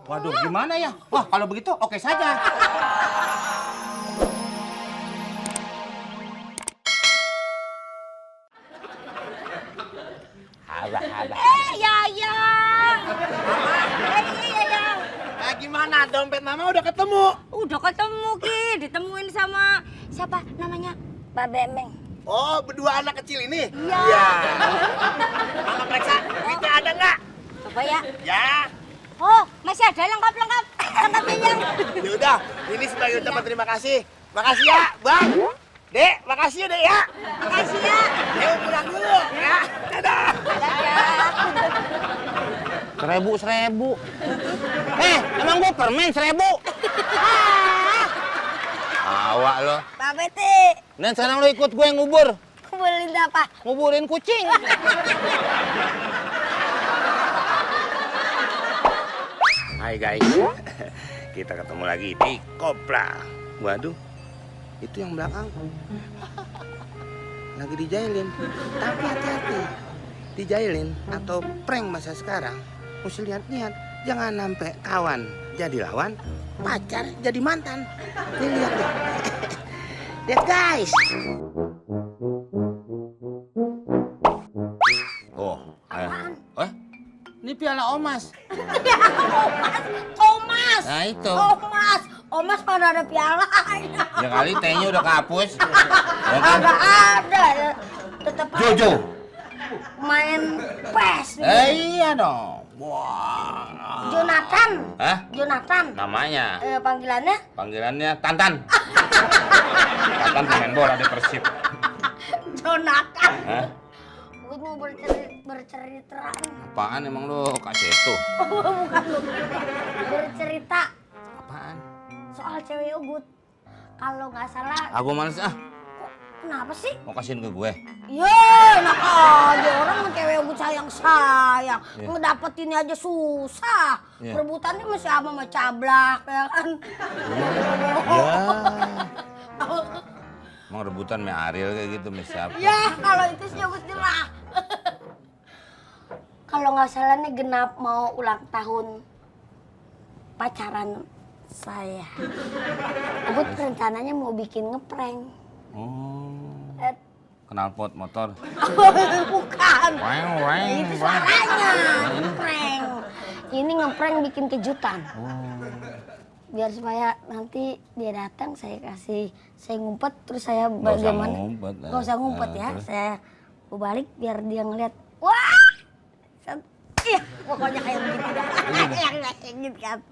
Waduh, gimana ya? Wah, kalau begitu oke saja. Abah. Yayang. Yayang. Nah, gimana? Dompet Mama udah ketemu? Udah ketemu, Ki. Ditemuin sama siapa namanya? Mbak Bemeng. Oh, berdua anak kecil ini? Iya. Mama periksa, duitnya ada nggak? Coba ya. Ya. Oh, masih ada lengkap-lengkap. Lengkapnya yang. Ya udah, ini sebagai ucapan terima kasih. Makasih ya, Bang. Dek, makasih ya, Dek ya. Makasih ya. Ayo pulang dulu ya. Dadah. Dadah. 1.000. Emang gua permen 1.000? Awak lo. Pak Bete. Dan sekarang lo ikut gue ngubur. Beliin apa? Nguburin kucing. Hai guys. Kita ketemu lagi di Kopra. Waduh. Itu yang belakang. Lagi dijailin. Tapi hati-hati. Dijailin atau prank masa sekarang. Mesti lihat-lihat. Jangan sampai kawan jadi lawan, pacar jadi mantan. Nih lihat deh. Lihat guys. Oh, ini piala Omas. Thomas. Nah itu. Omas pada ada piala. Ya kali tehnya udah kehapus. Ya kan? Agak ada. Tetap Jojo. main PES. Iya dong. Wah. Jonathan. Hah? Jonathan. Namanya? Panggilannya? Panggilannya Tantan. Tantan pemain bola di Persib. Jonathan. Hah? Gue mau bercerita. Apaan emang lu Kak Setu? Bukan lu. Bercerita Apaan? soal cewek Ugut. Kalau nggak salah. Aku males ah. Kenapa sih? Mau kasihin ke gue. Ya, enak aja orang mau cewek Ugut sayang-sayang. Yeah. Ngedapetinnya aja susah. Yeah. Perebutannya masih sama cablak ya kan. Ya. Emang rebutan sama Ariel kayak gitu sama siapa? Ya, kalau itu sih Ugut nyerah. Kalau nggak salah nih genap mau ulang tahun pacaran saya. Ugut rencananya mau bikin ngeprank. Oh. Knalpot motor. Bukan. Weng. Itu suaranya ngeprank. Ini ngeprank bikin kejutan. Biar supaya nanti dia datang saya ngumpet terus saya bagaimana? Gak usah ngumpet ya. Terus? Saya balik biar dia ngeliat. Wah. Iya, pokoknya kayak begitu dah. Kayak gitu kan.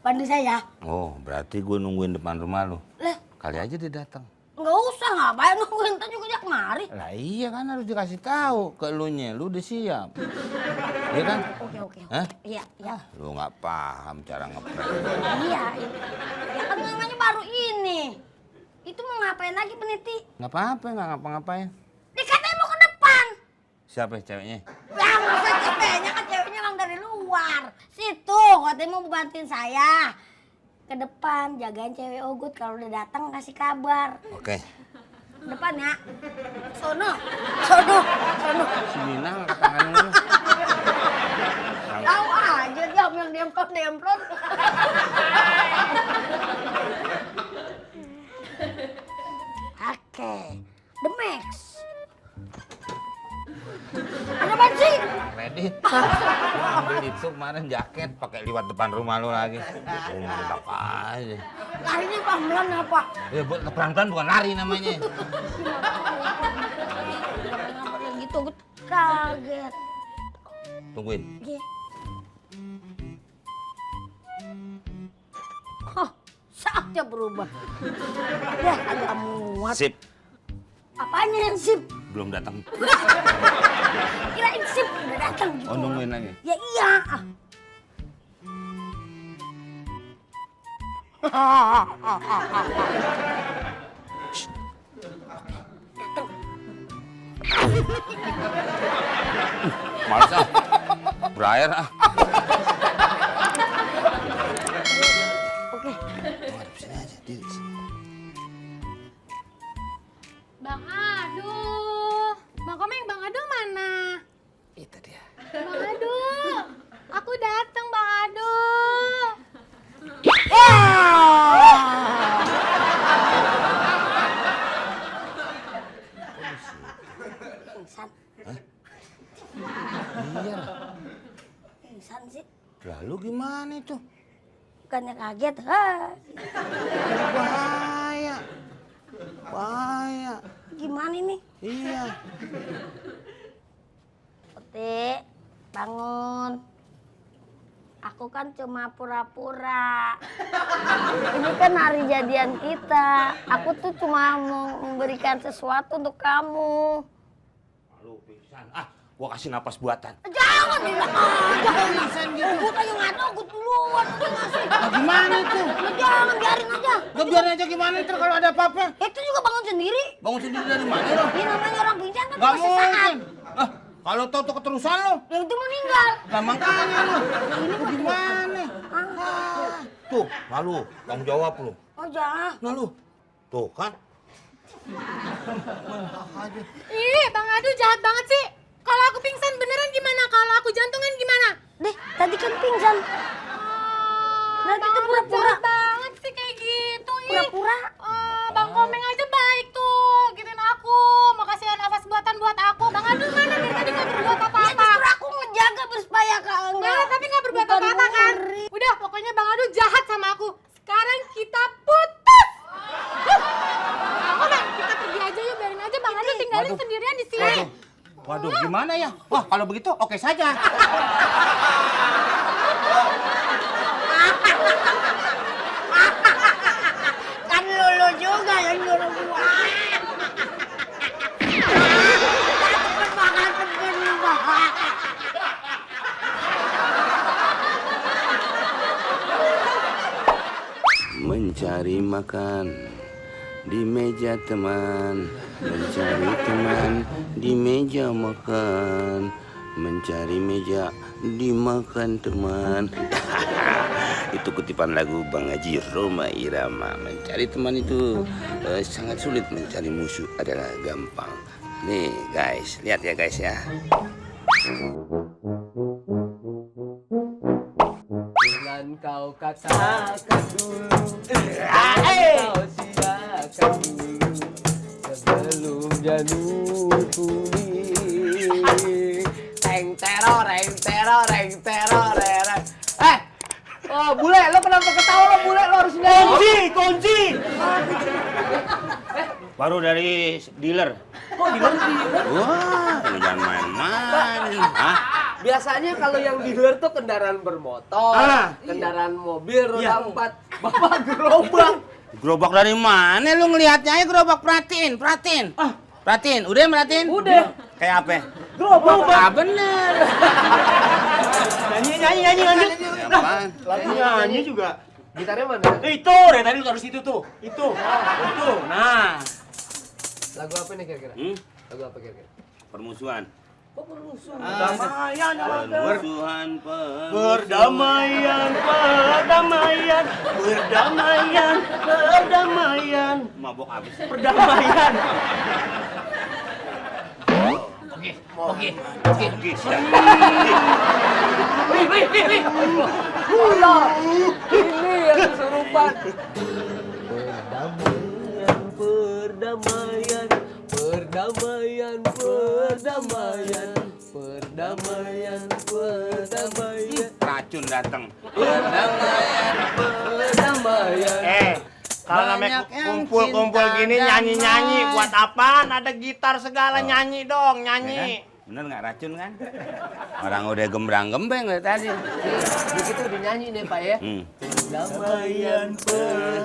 Bantu saya. Oh, berarti gue nungguin depan rumah lu. Lah, Kali aja dia datang. nggak usah ngapain nungguin ntar juga dia kemari. Lah iya kan harus dikasih tahu ke elunya, lu udah siap. Iya kan? Oke. Hah? Iya. Lu nggak paham cara ngeprank. Iya. Ya kan namanya baru ini. Itu mau ngapain lagi peniti? Nggak apa-apa, nggak ngapa-ngapain. Dia katanya mau ke depan. Siapa ceweknya? Ya masa ceweknya kan ceweknya emang dari luar. Situ katanya mau bantuin saya. Ke depan jagain cewek Ugut kalau udah datang kasih kabar. Oke. Depan ya. Sono. Si Nina angkat tangan lu. Tahu aja dia yang demplon. Oke. The Max. Ada apa sih? Kredit. Gua ambil itu kemarin jaket pakai liwat depan rumah lu lagi. Mantap aja. Larinya pelan-pelan apa? Ya pelan-pelan bukan lari namanya. Kayak gitu, gue kaget. Tungguin. Iya. Hah, saatnya berubah. Ya, agak muat. Sip. Apanya yang sip? Belum datang. Kirain sip udah datang gitu. Oh, nungguin lagi. Ya iya. Males ah. Berair ah. Oke. Ngadep sini aja, di sini. Bang Adu, Bang Komeng, Bang Adu mana? Itu dia. Bang Adu, aku datang Bang Adu. gimana itu? Bukannya kaget. Hah. Bahaya. Bahaya. Gimana ini? Iya. Peti, bangun. Aku kan cuma pura-pura. Ini kan hari jadian kita. Aku tuh cuma mau memberikan sesuatu untuk kamu. Lu pingsan. Ah, gua kasih napas buatan. Jangan bilang jangan gitu. Gue kayak ngadu, aku duluan udah ngasih. Nah, gimana itu? Jangan, biarin aja. Gak biarin aja gimana ntar kalau ada apa-apa? Itu juga bangun sendiri. Bangun sendiri dari mana lo? Ini namanya orang pingsan kan Gak cuma sesaat. mungkin. Ah, kalau tau tuh keterusan lo. Yang itu meninggal. Nah makanya lo. Lu gimana? Ah. Tuh, lalu tanggung jawab lo. Oh jangan. Nah lu. Tuh kan. Ih, Bang Adu jahat banget sih. Kalau aku pingsan beneran gimana? Kalau aku jantungan gimana? Deh, tadi kan pingsan. Berarti itu pura-pura. Jahat banget sih kayak gitu. Ih. Pura-pura. Bang Komeng aja baik tuh. Gituin aku. Mau kasih nafas buatan buat aku. Bang Adu mana dari tadi nggak berbuat Ya apa-apa? justru aku ngejaga supaya kak Ya, tapi nggak berbuat apa-apa kan? Udah, pokoknya Bang Adu jahat sama aku. Sekarang kita putus. Komeng, kita pergi aja yuk. Biarin aja Bang Adu tinggalin Waduh. sendirian di sini. Waduh, gimana ya? Wah, kalau begitu oke saja. Kan lulu juga yang nyuruh gua. Cepet makan, cepet makan. Mencari makan di meja teman, mencari teman di meja makan, mencari meja dimakan teman. Itu kutipan lagu Bang Haji Rhoma Irama. Mencari teman itu sangat sulit, mencari musuh adalah gampang. Nih guys, lihat ya guys ya. Jangan kau katakan dulu, kau siakan dulu sebelum janur kuning. Reng teror, reng teror, reng teror, reng. Oh bule, lo kenapa ketawa lo bule? Lo harus nyanyi. Kunci. Baru dari dealer. Kok di mana? Wah, jangan main-main. Hah? Biasanya kalau yang dealer tuh kendaraan bermotor, kendaraan mobil roda 4. Bapak gerobak. Gerobak dari mana lu ngelihatnya aja gerobak, perhatiin. Perhatiin, udah merhatiin? Udah. Kayak apa? Gerobak. Ah bener. Nyanyi lanjut. Apaan? Nyanyi juga. Gitarnya mana? Itu, dari tadi lu harus itu tuh. Itu. Nah. Lagu apa nih kira-kira? Lagu apa kira-kira? Permusuhan. Kok bermusuh? Perdamaian, Permusuhan, perdamaian, perdamaian, mabok habis. perdamaian. Oke. Allah, ini yang kesurupan. Perdamaian, perdamaian, perdamaian, perdamaian, perdamaian, Racun datang. perdamaian, perdamaian. Kalau namanya Banyak yang kumpul-kumpul cinta gini damai. nyanyi-nyanyi buat apaan? Ada gitar segala nyanyi dong, nyanyi. Bener nggak racun kan? Orang udah gembrang-gembreng dari tadi. Begitu udah nyanyi nih Pak ya. Perdamaian,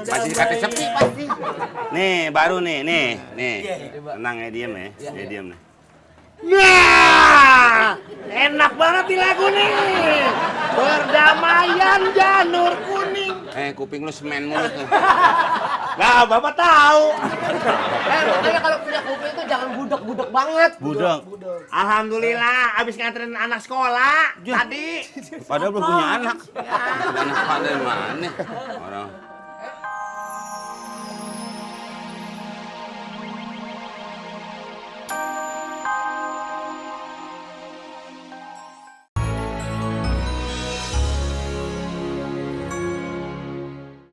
Masih kata sepi pasti. Nih, baru nih. Tenang ya, diem ya. Ya, diem nih. Nah, enak banget di lagu nih. Perdamaian janur kuning. Kuping lu semen mulut tuh. Nah, Bapak tahu. makanya kalau punya kuping itu jangan budek-budek banget. Budek. Alhamdulillah, abis nganterin anak sekolah tadi. Padahal belum punya anak. Anak pada mana?